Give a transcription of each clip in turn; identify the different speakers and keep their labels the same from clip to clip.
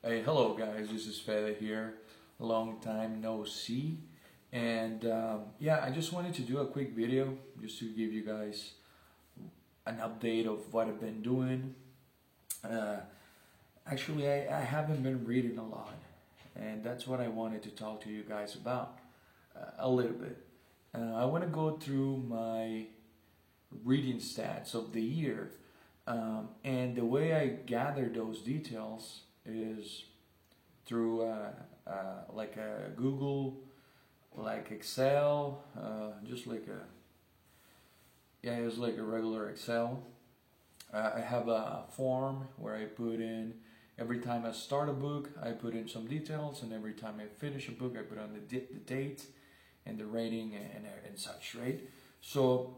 Speaker 1: Hey, hello guys, this is Fede here. A long time no see. And yeah, I just wanted to do a quick video just to give you guys an update of what I've been doing. Uh, Actually, I haven't been reading a lot, and that's what I wanted to talk to you guys about a little bit. I want to go through my reading stats of the year, and the way I gather those details is through like a Google, like Excel, just like a yeah, it's like a regular Excel. I have a form where I put in every time I start a book, I put in some details, and every time I finish a book, I put on the date and the rating and such, right? So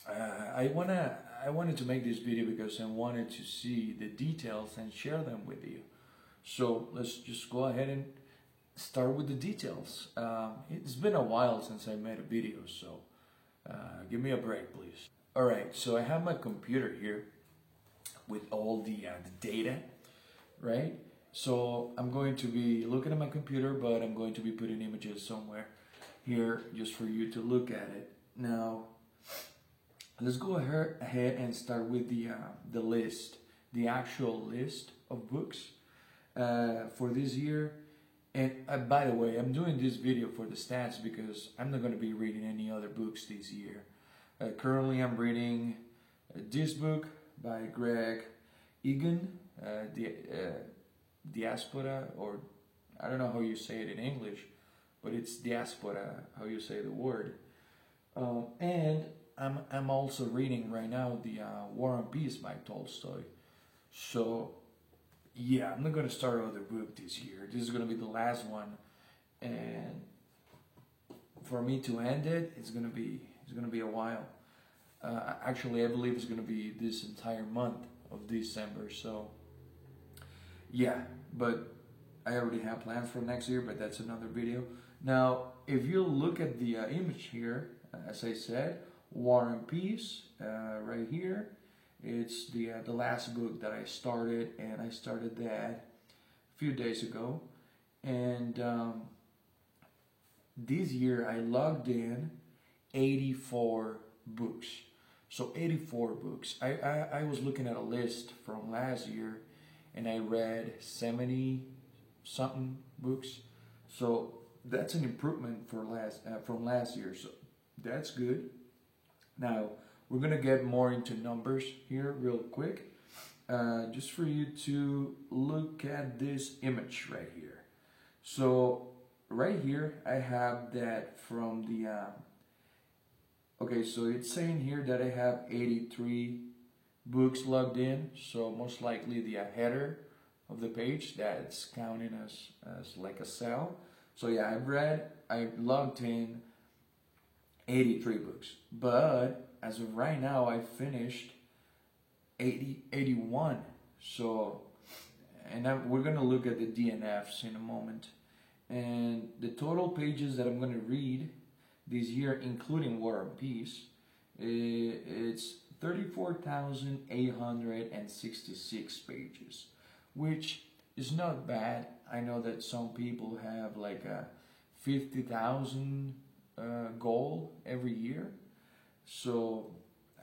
Speaker 1: I wanted to make this video because I wanted to see the details and share them with you. So let's just go ahead and start with the details. It's been a while since I made a video, so give me a break, please. All right, so I have my computer here with all the data, right? So I'm going to be looking at my computer, but I'm going to be putting images somewhere here just for you to look at it. Now, let's go ahead and start with the list, the actual list of books for this year. And by the way, I'm doing this video for the stats because I'm not going to be reading any other books this year. Currently, I'm reading this book by Greg Egan, Diaspora, or I don't know how you say it in English, but it's Diaspora, how you say the word. And I'm also reading right now the War and Peace by Tolstoy. So yeah, I'm not gonna start another book this year. This is gonna be the last one, and for me to end it, it's gonna be a while. Actually, I believe it's gonna be this entire month of December. So yeah, but I already have plans for next year, but that's another video. Now, if you look at the image here, as I said, War and Peace, right here. It's the last book that I started, and I started that a few days ago. And this year I logged in 84 books. So 84 books. I was looking at a list from last year, and I read 70 something books. So that's an improvement for from last year. So that's good. Now, we're going to get more into numbers here real quick. Just for you to look at this image right here. So right here, I have that from the... okay, so it's saying here that I have 83 books logged in. So most likely the header of the page, that's counting as like a cell. So yeah, I logged in 83 books. But as of right now, I finished 81. So, and we're going to look at the DNFs in a moment. And the total pages that I'm going to read this year, including War and Peace, it's 34,866 pages, which is not bad. I know that some people have like a 50,000 goal every year. So,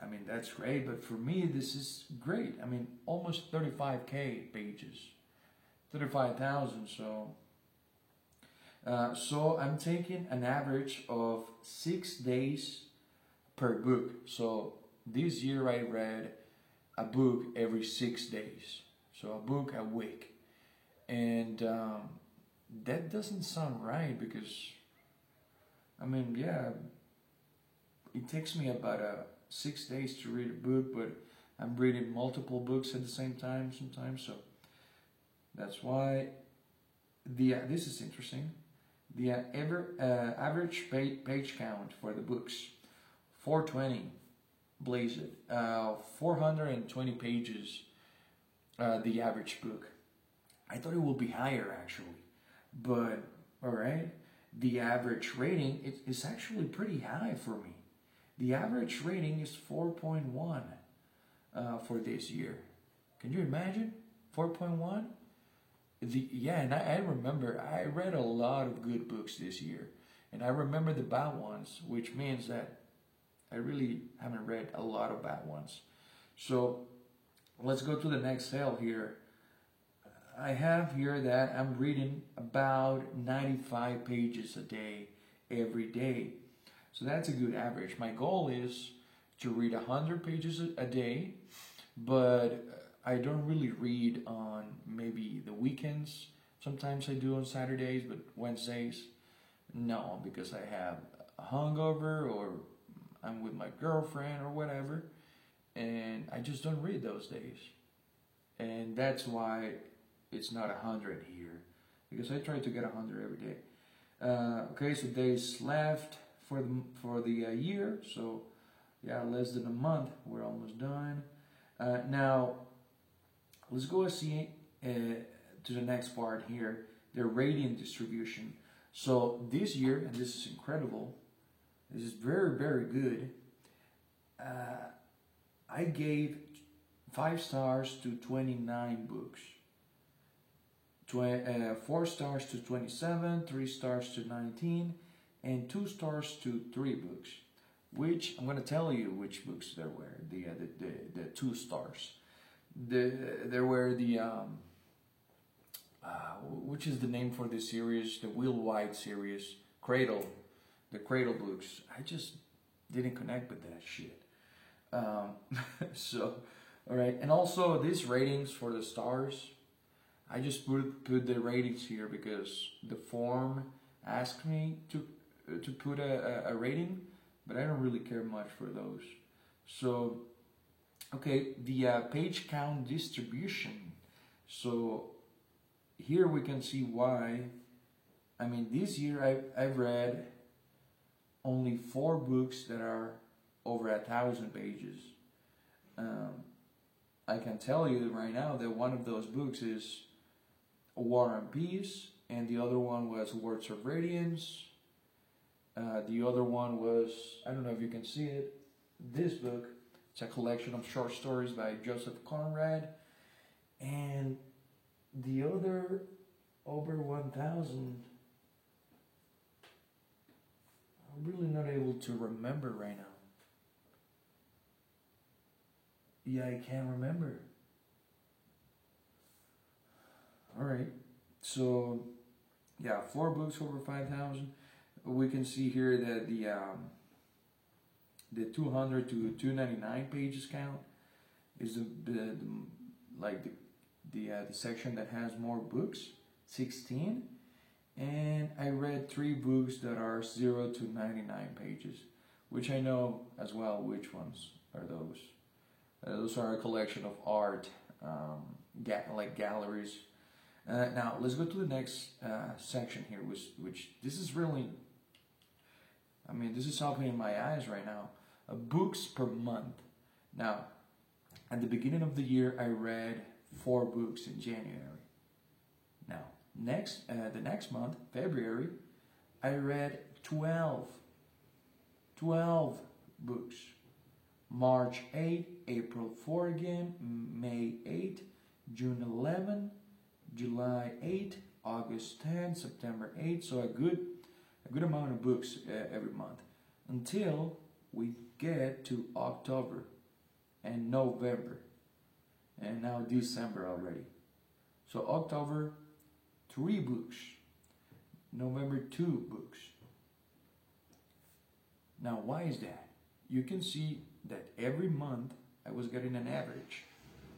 Speaker 1: I mean, that's great, but for me, this is great. I mean, almost 35K pages, 35,000, so... so I'm taking an average of 6 days per book. So this year I read a book every 6 days. So a book a week. And that doesn't sound right because, I mean, yeah, it takes me about 6 days to read a book, but I'm reading multiple books at the same time sometimes. So that's why this is interesting. The average page count for the books, 420, blaze it, 420 pages, the average book. I thought it would be higher actually, but alright, the average rating is actually pretty high for me. The average rating is 4.1 for this year. Can you imagine? 4.1? And I remember I read a lot of good books this year, and I remember the bad ones, which means that I really haven't read a lot of bad ones. So let's go to the next sale here. I have here that I'm reading about 95 pages a day, every day. So that's a good average. My goal is to read 100 pages a day, but I don't really read on maybe the weekends. Sometimes I do on Saturdays, but Wednesdays, no, because I have a hungover or I'm with my girlfriend or whatever, and I just don't read those days. And that's why it's not 100 here, because I try to get 100 every day. Okay, so days left for the year. So yeah, less than a month. We're almost done. Now let's go and see to the next part here, the rating distribution. So this year, and this is incredible, this is very, very good. I gave 5 stars to 29 books, 4 stars to 27, 3 stars to 19, and 2 stars to 3 books. Which I'm going to tell you which books there were. The 2 stars. There were the which is the name for this series? The Will White series, Cradle, the Cradle books. I just didn't connect with that shit. So, all right, and also these ratings for the stars. I just put the ratings here because the form asked me to put a rating, but I don't really care much for those. So, okay, the page count distribution. So here we can see why. I mean, this year I've read only 4 books that are over 1,000 pages. I can tell you right now that one of those books is War and Peace, and the other one was Words of Radiance. The other one was, I don't know if you can see it, this book. It's a collection of short stories by Joseph Conrad. And the other, over 1,000, I'm really not able to remember right now. Yeah, I can't remember. Alright, so yeah, 4 books over 5,000. We can see here that the 200 to 299 pages count is the section that has more books, 16, and I read 3 books that are 0 to 99 pages, which I know as well which ones are those. Those are a collection of art, like galleries. Now let's go to the next section here, which this is really, I mean, this is opening my eyes right now. Books per month. Now, at the beginning of the year, I read 4 books in January. Now, the next month, February, I read 12 books. March 8, April 4 again, May 8, June 11, July 8, August 10, September 8. So a good amount of books every month until we get to October and November and now December already. So October, 3 books. November, 2 books. Now why is that? You can see that every month I was getting an average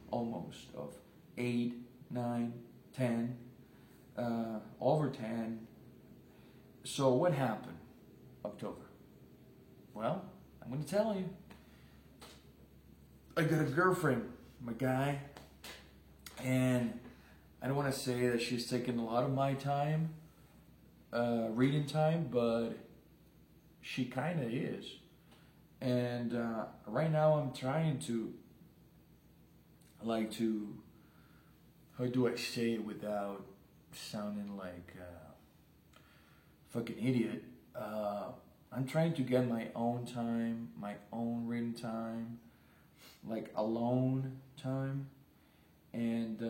Speaker 1: almost of 8, 9, 10, over 10. So what happened October? Well, I'm going to tell you. I got a girlfriend, my guy, and I don't want to say that she's taking a lot of my time, reading time, but she kind of is. And right now I'm trying to, how do I say it without sounding like a fucking idiot? I'm trying to get my own time, my own reading time, like alone time. And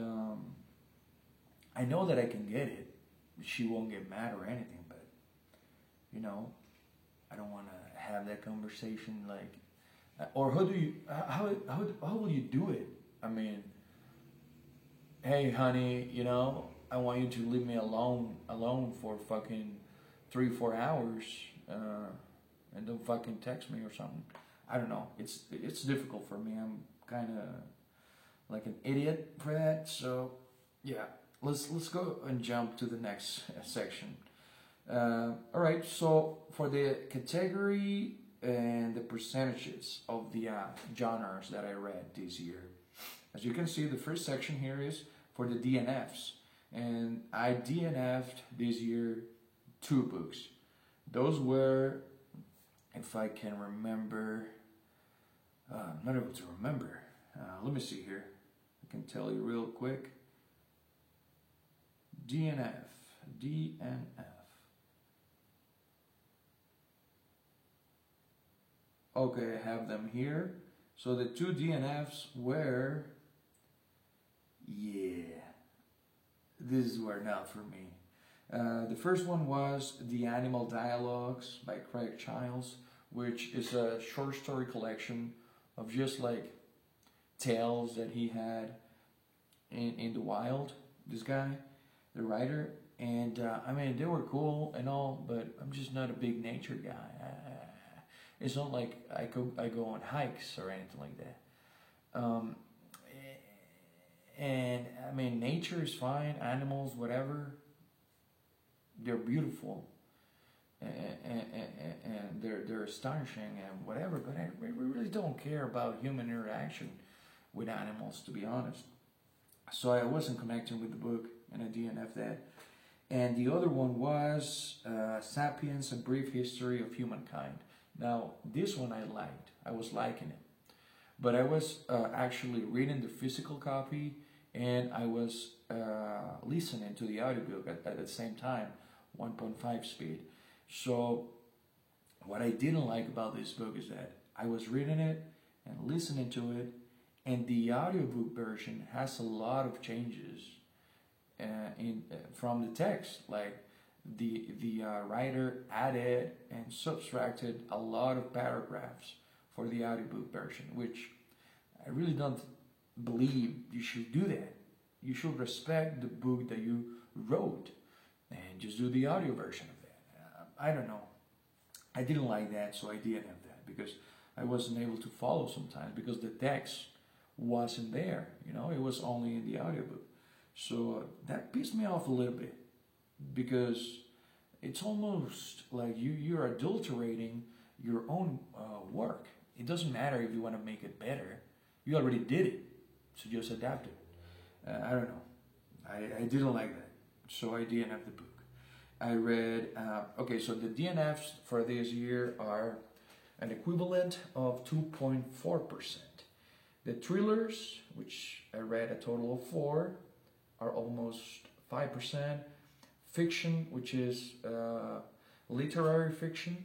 Speaker 1: I know that I can get it. She won't get mad or anything, but you know, I don't want to have that conversation like, or how will you do it? I mean, hey honey, you know, I want you to leave me alone for fucking 3-4 hours, and don't fucking text me or something. I don't know. It's difficult for me. I'm kind of like an idiot for that. So yeah, let's go and jump to the next section. All right. So for the category and the percentages of the genres that I read this year, as you can see, the first section here is for the DNFs, and I DNF'd this year 2 books. Those were, if I can remember, I'm not able to remember. Let me see here. I can tell you real quick. DNF. Okay, I have them here. So the 2 DNFs were, yeah, these were not for me. The first one was The Animal Dialogues by Craig Childs, which is a short story collection of just like tales that he had in the wild, this guy, the writer. And I mean, they were cool and all, but I'm just not a big nature guy. It's not like I go on hikes or anything like that. And I mean, nature is fine, animals, whatever, they're beautiful, and they're astonishing and whatever, but we really don't care about human interaction with animals, to be honest. So I wasn't connecting with the book, and I DNF'd that. And the other one was Sapiens, A Brief History of Humankind. Now, this one I liked. I was liking it. But I was actually reading the physical copy, and I was listening to the audiobook at the same time, 1.5 speed. So what I didn't like about this book is that I was reading it and listening to it, and the audiobook version has a lot of changes from the text. Like the writer added and subtracted a lot of paragraphs for the audiobook version, which I really don't believe you should do that. You should respect the book that you wrote and just do the audio version of that. I don't know. I didn't like that, so I didn't have that because I wasn't able to follow sometimes because the text wasn't there. You know, it was only in the audiobook. So that pissed me off a little bit because it's almost like you're adulterating your own work. It doesn't matter if you want to make it better. You already did it, so just adapt it. I don't know. I didn't like that, so I DNF'd the book. I read, okay, so the DNFs for this year are an equivalent of 2.4%. The thrillers, which I read a total of 4, are almost 5%. Fiction, which is literary fiction,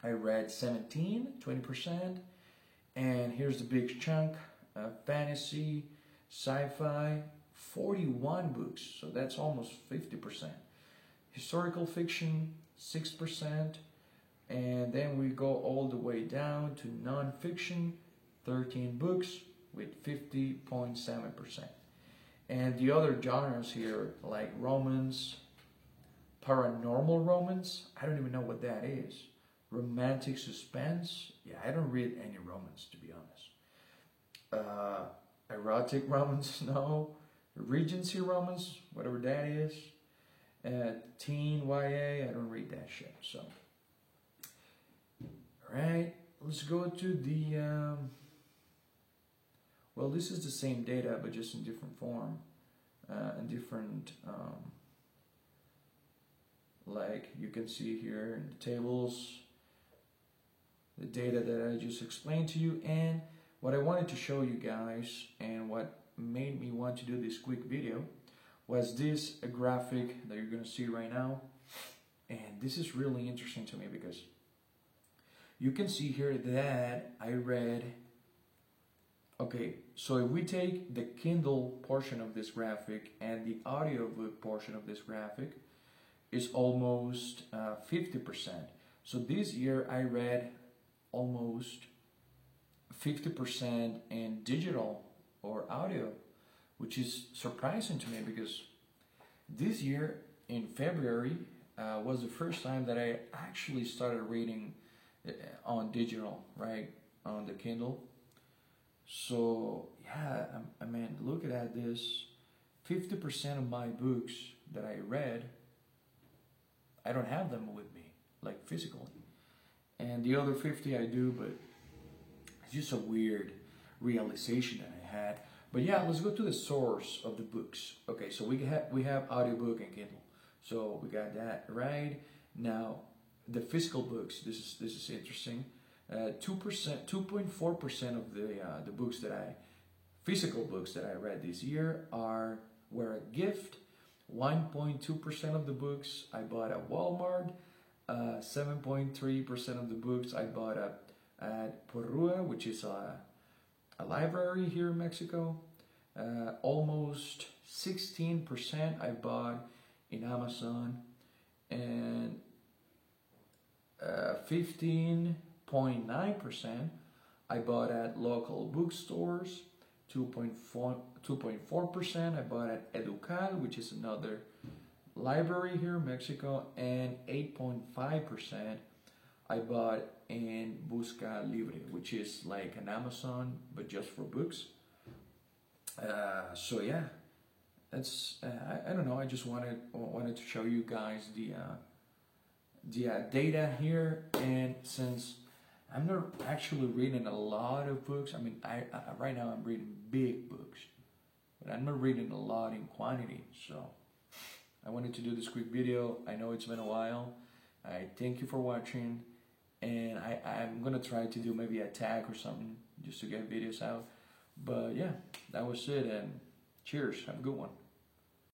Speaker 1: I read 20%. And here's the big chunk, fantasy, sci-fi, 41 books, so that's almost 50%. Historical fiction, 6%, and then we go all the way down to non-fiction, 13 books with 50.7%. And the other genres here, like romance, paranormal romance, I don't even know what that is. Romantic suspense, yeah, I don't read any romance, to be honest. Erotic romance, no. Regency romance, whatever that is. Teen YA, I don't read that shit. So, alright, let's go to the, well, this is the same data, but just in different form, and different, like you can see here in the tables, the data that I just explained to you. And what I wanted to show you guys, and what made me want to do this quick video, was this graphic that you're going to see right now. And this is really interesting to me because you can see here that I read Okay, so if we take the Kindle portion of this graphic and the audiobook portion of this graphic, is almost 50%. So this year I read almost 50% in digital or audio, which is surprising to me because this year in February was the first time that I actually started reading on digital, right, on the Kindle. So yeah, I mean, look at this. 50% of my books that I read, I don't have them with me, like physically. And the other 50 I do, but it's just a weird realization that I had. But yeah, let's go to the source of the books. Okay, so we have audiobook and Kindle. So we got that right. Now the physical books, this is interesting. 2.4% of the books physical books that I read this year were a gift. 1.2% of the books I bought at Walmart. 7.3% of the books I bought at Porrua, which is a library here in Mexico. Almost 16% I bought in Amazon, and 15.9% I bought at local bookstores. 2.4% I bought at Educal, which is another library here in Mexico, and 8.5% I bought in Busca Libre, which is like an Amazon but just for books. So yeah, that's I don't know. I just wanted to show you guys the data here, and since I'm not actually reading a lot of books, I mean, I right now I'm reading big books, but I'm not reading a lot in quantity. So I wanted to do this quick video. I know it's been a while. I thank you for watching, and I'm gonna try to do maybe a tag or something just to get videos out. But yeah, that was it, and cheers. Have a good one.